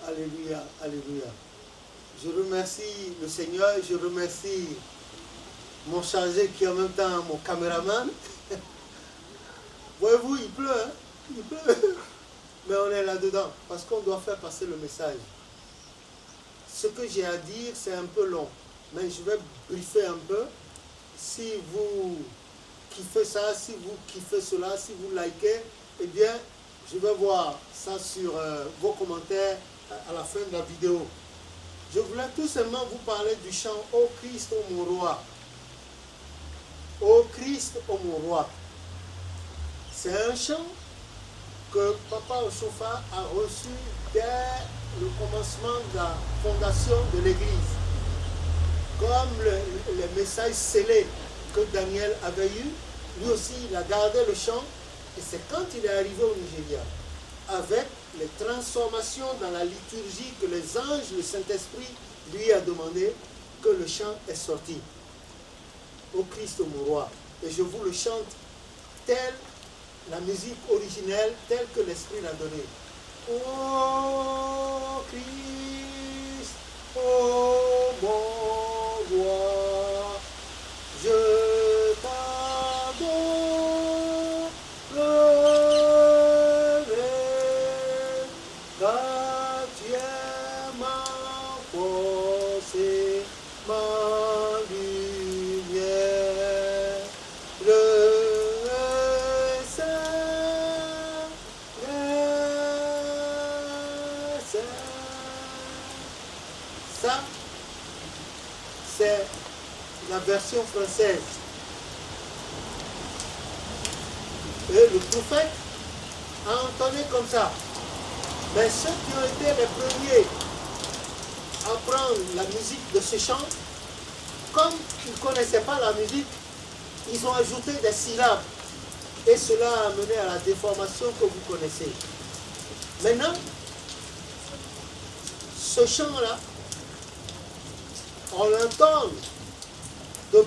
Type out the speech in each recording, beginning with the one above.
Alléluia, alléluia. Je remercie le Seigneur, je remercie mon chargé qui est en même temps mon caméraman. Voyez-vous, il pleut, hein? Il pleut. Mais on est là-dedans parce qu'on doit faire passer le message. Ce que j'ai à dire, c'est un peu long, mais je vais briefer un peu. Si vous kiffez ça, si vous kiffez cela, si vous likez, eh bien, je vais voir ça sur vos commentaires à la fin de la vidéo. Je voulais tout simplement vous parler du chant « Ô Christ, ô mon roi ». « Ô Christ, ô mon roi ». C'est un chant que Papa Oshofa a reçu dès le commencement de la fondation de l'Église. Comme le message scellé que Daniel avait eu, lui aussi il a gardé le chant. Et c'est quand il est arrivé au Nigeria, avec les transformations dans la liturgie que les anges, le Saint-Esprit lui a demandé, que le chant est sorti. Ô Christ, ô mon roi. Et je vous le chante tel la musique originelle, telle que l'Esprit l'a donnée. Ô Christ, ô mon roi, je t'adore. Car tu es ma force et ma lumière, le Saint, ça, c'est la version française. Et le prophète a entonné comme ça. Mais ceux qui ont été les premiers à prendre la musique de ce chant, comme ils ne connaissaient pas la musique, ils ont ajouté des syllabes. Et cela a mené à la déformation que vous connaissez. Maintenant, ce chant-là, on l'entend de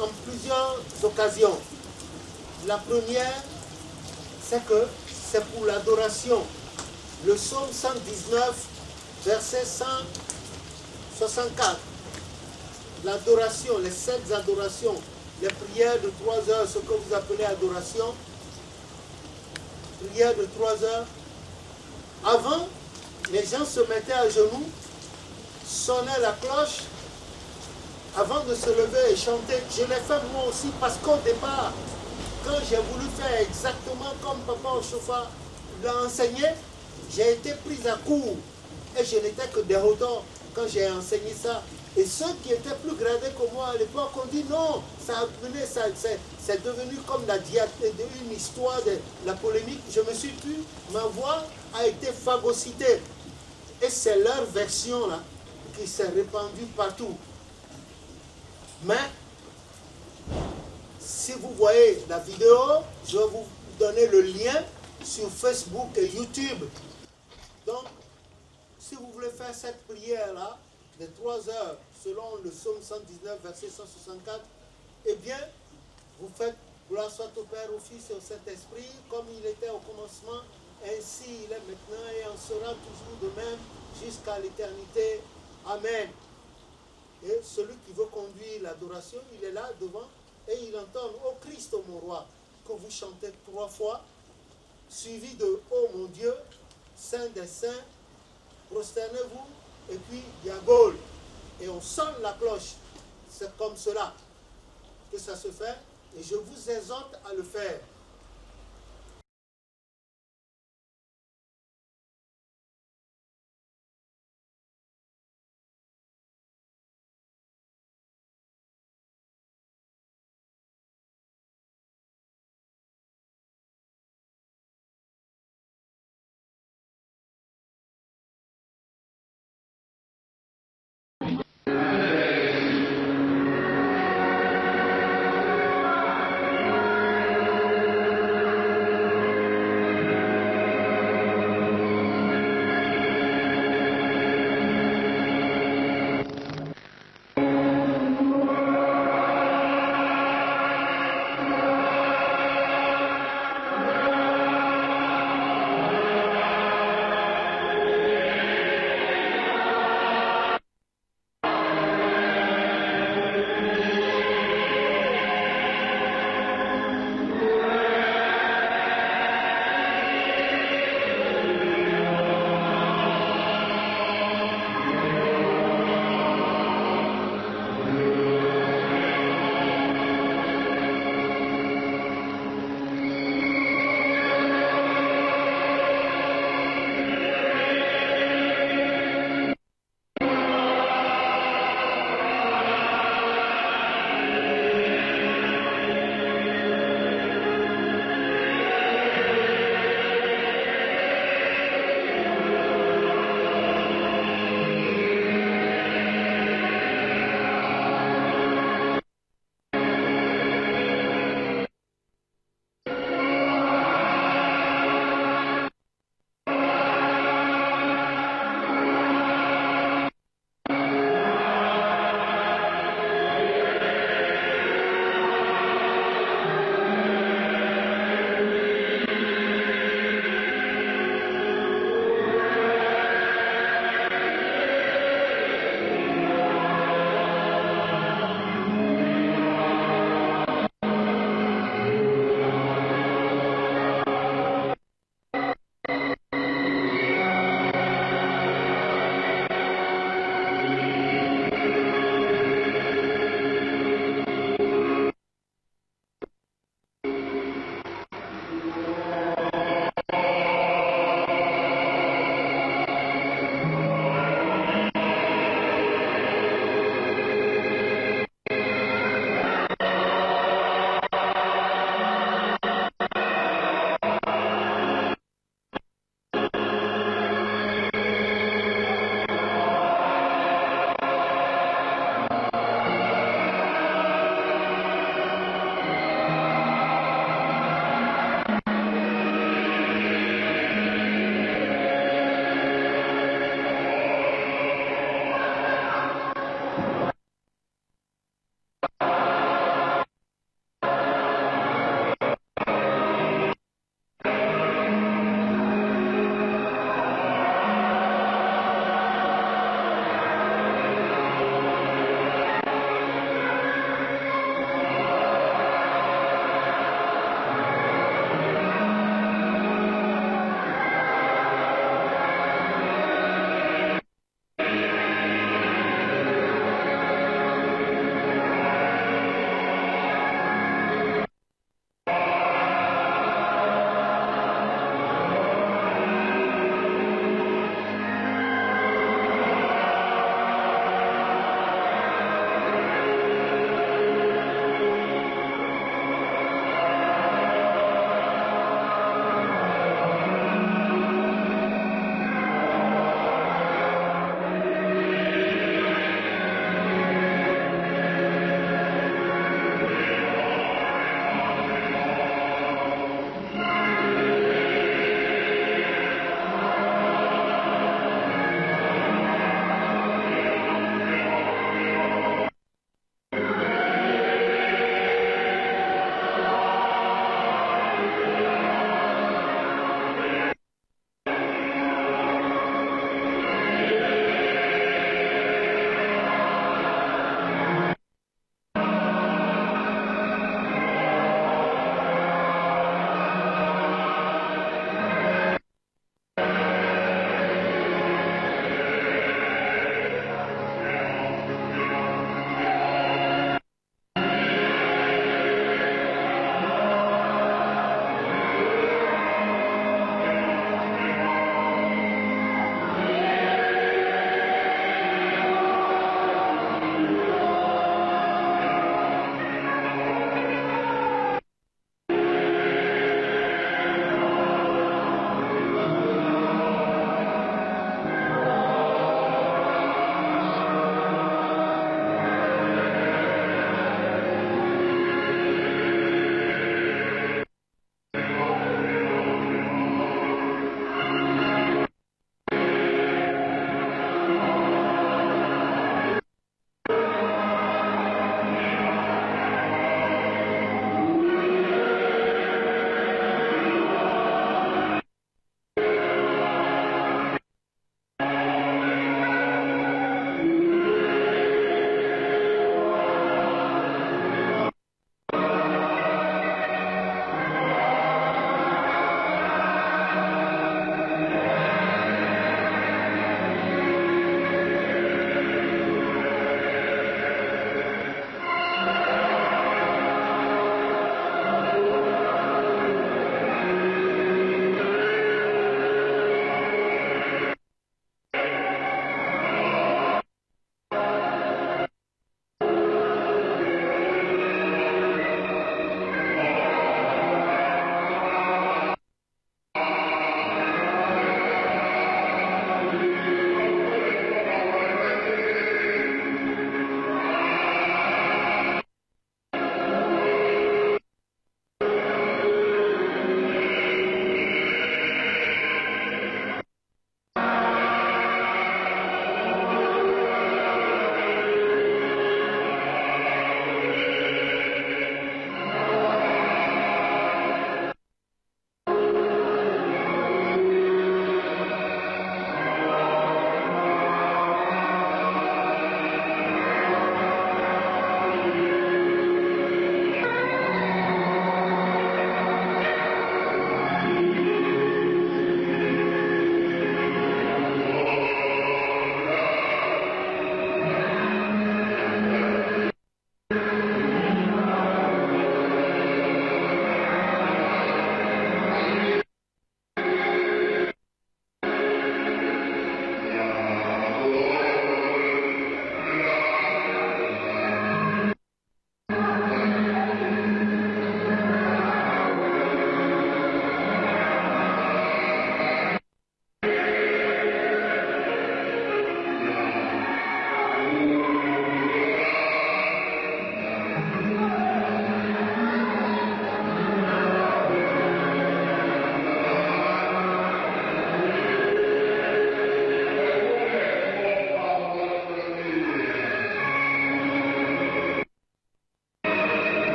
en plusieurs occasions. La première, c'est que c'est pour l'adoration. Le psaume 119, verset 164. L'adoration, les 7 adorations, les prières de 3 heures, ce que vous appelez adoration. Prière de 3 heures. Avant, les gens se mettaient à genoux, sonnaient la cloche, avant de se lever et chanter. Je l'ai fait moi aussi parce qu'au départ, quand j'ai voulu faire exactement comme Papa Oshofa l'a enseigné, j'ai été pris à court. Et je n'étais que déroutant quand j'ai enseigné ça. Et ceux qui étaient plus gradés que moi à l'époque ont dit non, c'est devenu comme une histoire de la polémique. Je me suis dit, ma voix a été phagocytée. Et c'est leur version là qui s'est répandue partout. Mais si vous voyez la vidéo, je vais vous donner le lien sur Facebook et YouTube. Donc, si vous voulez faire cette prière-là, de 3 heures, selon le psaume 119, verset 164, eh bien, vous faites gloire soit au Père, au Fils et au Saint-Esprit, comme il était au commencement, ainsi il est maintenant et en sera toujours de même jusqu'à l'éternité. Amen. Et celui qui veut conduire l'adoration, il est là devant et il entend « Ô Christ, ô mon roi » que vous chantez 3 fois, suivi de « Ô mon Dieu, Saint des Saints, prosternez-vous » et puis Diagol. Et on sonne la cloche. C'est comme cela que ça se fait et je vous exhorte à le faire.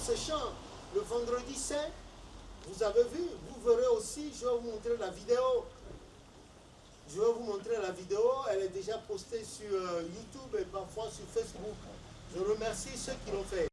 ce chant le vendredi saint. Vous avez vu, vous verrez aussi, je vais vous montrer la vidéo. Je vais vous montrer la vidéo, elle est déjà postée sur YouTube et parfois sur Facebook. Je remercie ceux qui l'ont fait.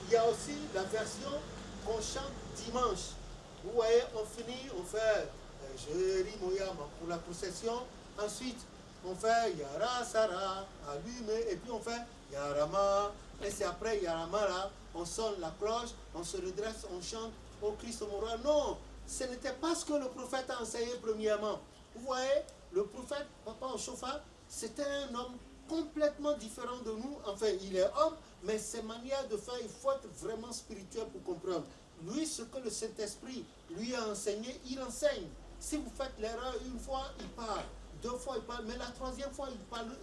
il y a aussi la version qu'on chante dimanche. Vous voyez, on finit, on fait Jéri Moyama pour la procession. Ensuite, on fait Yara Sara, allumé, et puis on fait Yarama. Et c'est après Yarama là, on sonne la cloche, on se redresse, on chante au Christ au Mourant. Non, ce n'était pas ce que le prophète a enseigné premièrement. Vous voyez, le prophète, Papa Oshofa, c'était un homme complètement différent de nous. Enfin, il est homme, mais ses manières de faire, il faut être vraiment spirituel pour comprendre. Lui, ce que le Saint-Esprit lui a enseigné, il enseigne. Si vous faites l'erreur une fois, il parle. 2 fois, il parle. Mais la 3e fois,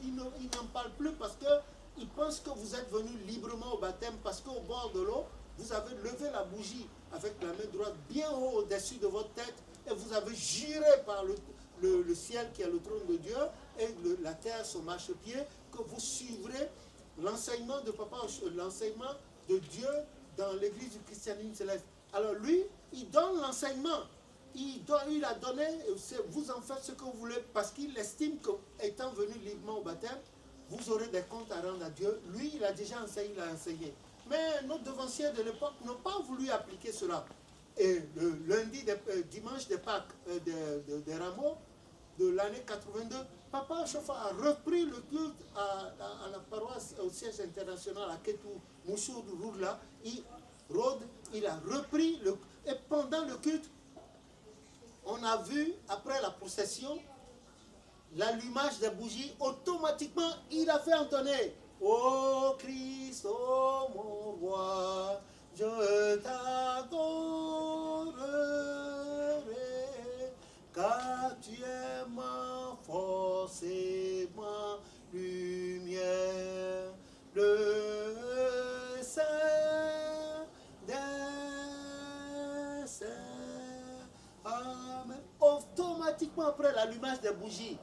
il n'en parle plus parce qu'il pense que vous êtes venu librement au baptême parce qu'au bord de l'eau, vous avez levé la bougie avec la main droite bien haut au-dessus de votre tête et vous avez juré par le ciel qui est le trône de Dieu et la terre, son marchepied, que vous suivrez l'enseignement de Papa, l'enseignement de Dieu dans l'église du christianisme céleste. Alors lui, il donne l'enseignement. Il a donné, vous en faites ce que vous voulez, parce qu'il estime qu'étant venu librement au baptême, vous aurez des comptes à rendre à Dieu. Lui, il a déjà enseigné, il a enseigné. Mais nos devanciers de l'époque n'ont pas voulu appliquer cela. Et le dimanche de Pâques, des rameaux, de l'année 82, Papa Oshofa a repris le culte à la paroisse, au siège international à Ketou, Mouchoud, Roudla, il a repris et pendant le culte, on a vu, après la procession, l'allumage des bougies, automatiquement, il a fait entonner « Ô Christ, ô mon roi, je t'adorerai, car tu es ma force et ma lumière, le Saint des saints. » Amen. Automatiquement après l'allumage des bougies,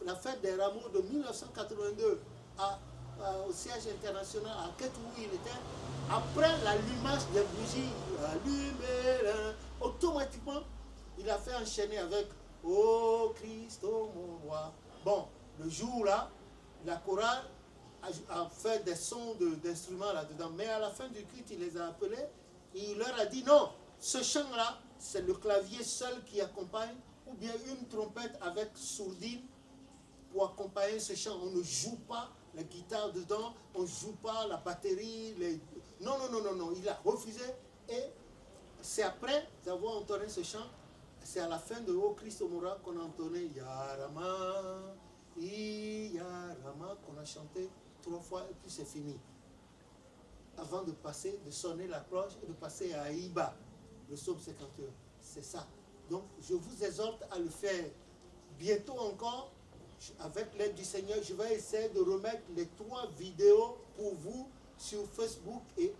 la fête des rameaux de 1982 au siège international à Ketou où il était, après l'allumage des bougies, automatiquement, il a fait enchaîner avec « Ô Christ, ô mon roi ». Bon, le jour là, la chorale a fait des sons d'instruments là-dedans, mais à la fin du culte, il les a appelés et il leur a dit « Non, ce chant-là, c'est le clavier seul qui accompagne, ou bien une trompette avec sourdine pour accompagner ce chant. On ne joue pas la guitare dedans, on ne joue pas la batterie. Non, il a refusé. Et c'est après avoir entonné ce chant, c'est à la fin de Ô Christ au Mourant qu'on a entonné Yarama, Yarama, qu'on a chanté 3 fois et puis c'est fini. Avant de sonner la cloche et de passer à Iba. Le psaume 51, c'est ça. Donc, je vous exhorte à le faire. Bientôt encore, avec l'aide du Seigneur, je vais essayer de remettre les 3 vidéos pour vous sur Facebook et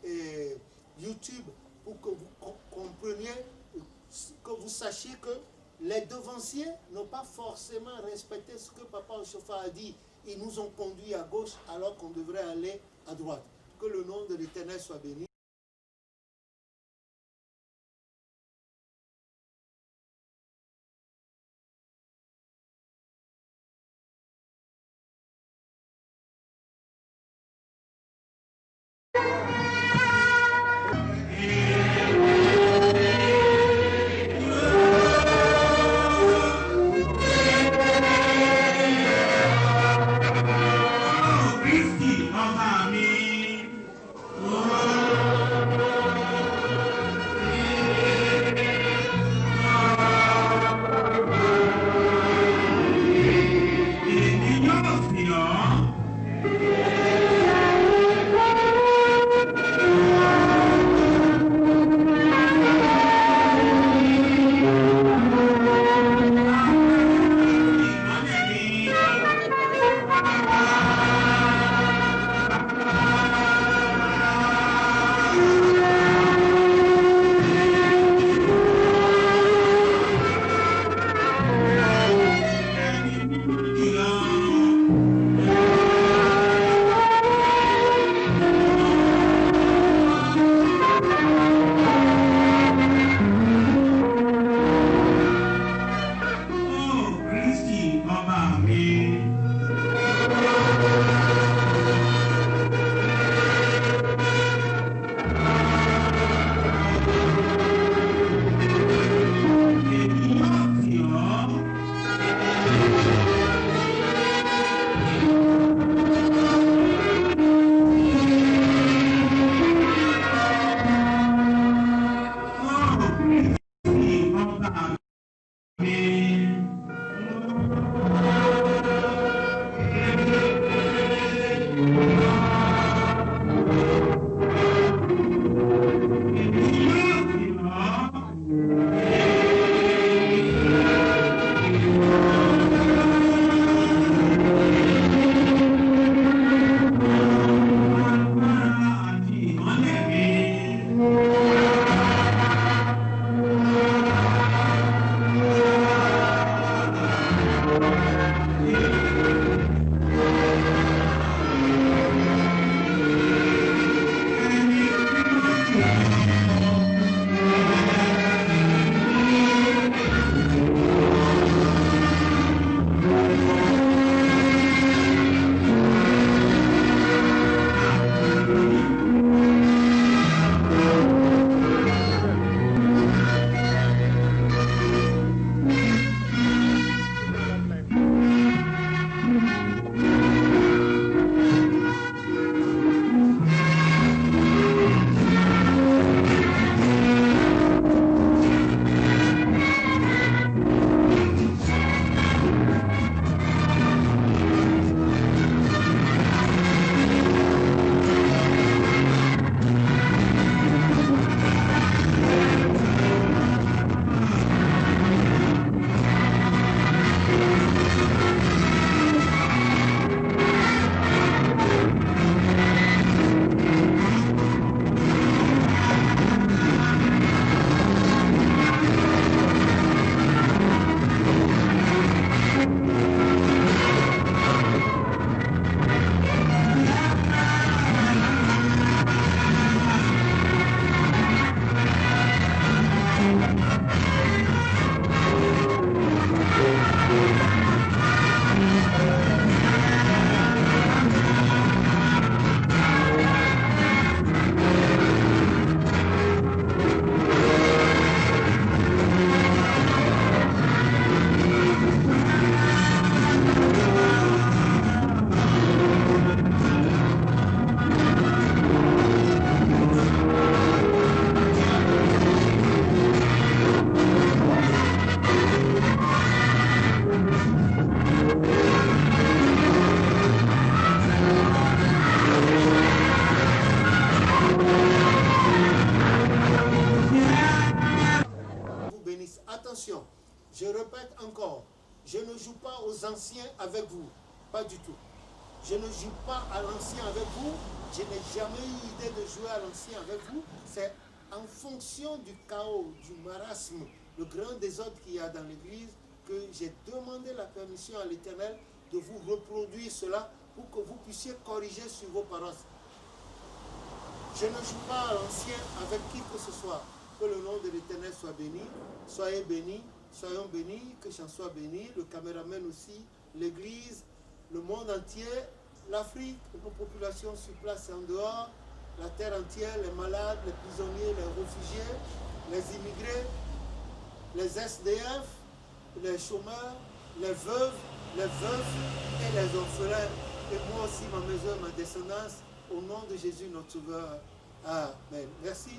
YouTube pour que vous compreniez, que vous sachiez que les devanciers n'ont pas forcément respecté ce que Papa Oshofa a dit. Ils nous ont conduits à gauche alors qu'on devrait aller à droite. Que le nom de l'Éternel soit béni. Christi, ọba mi. pas aux anciens avec vous. Pas du tout. Je ne joue pas à l'ancien avec vous. Je n'ai jamais eu l'idée de jouer à l'ancien avec vous. C'est en fonction du chaos, du marasme, le grand désordre qu'il y a dans l'église, que j'ai demandé la permission à l'Éternel de vous reproduire cela pour que vous puissiez corriger sur vos paroisses. Je ne joue pas à l'ancien avec qui que ce soit. Que le nom de l'Éternel soit béni. Soyez bénis, soyons bénis, que j'en sois béni, le caméraman aussi, l'église, le monde entier, l'Afrique, nos populations sur place et en dehors, la terre entière, les malades, les prisonniers, les réfugiés, les immigrés, les SDF, les chômeurs, les veuves, les veufs et les orphelins. Et moi aussi, ma maison, ma descendance, au nom de Jésus notre Sauveur. Amen. Merci.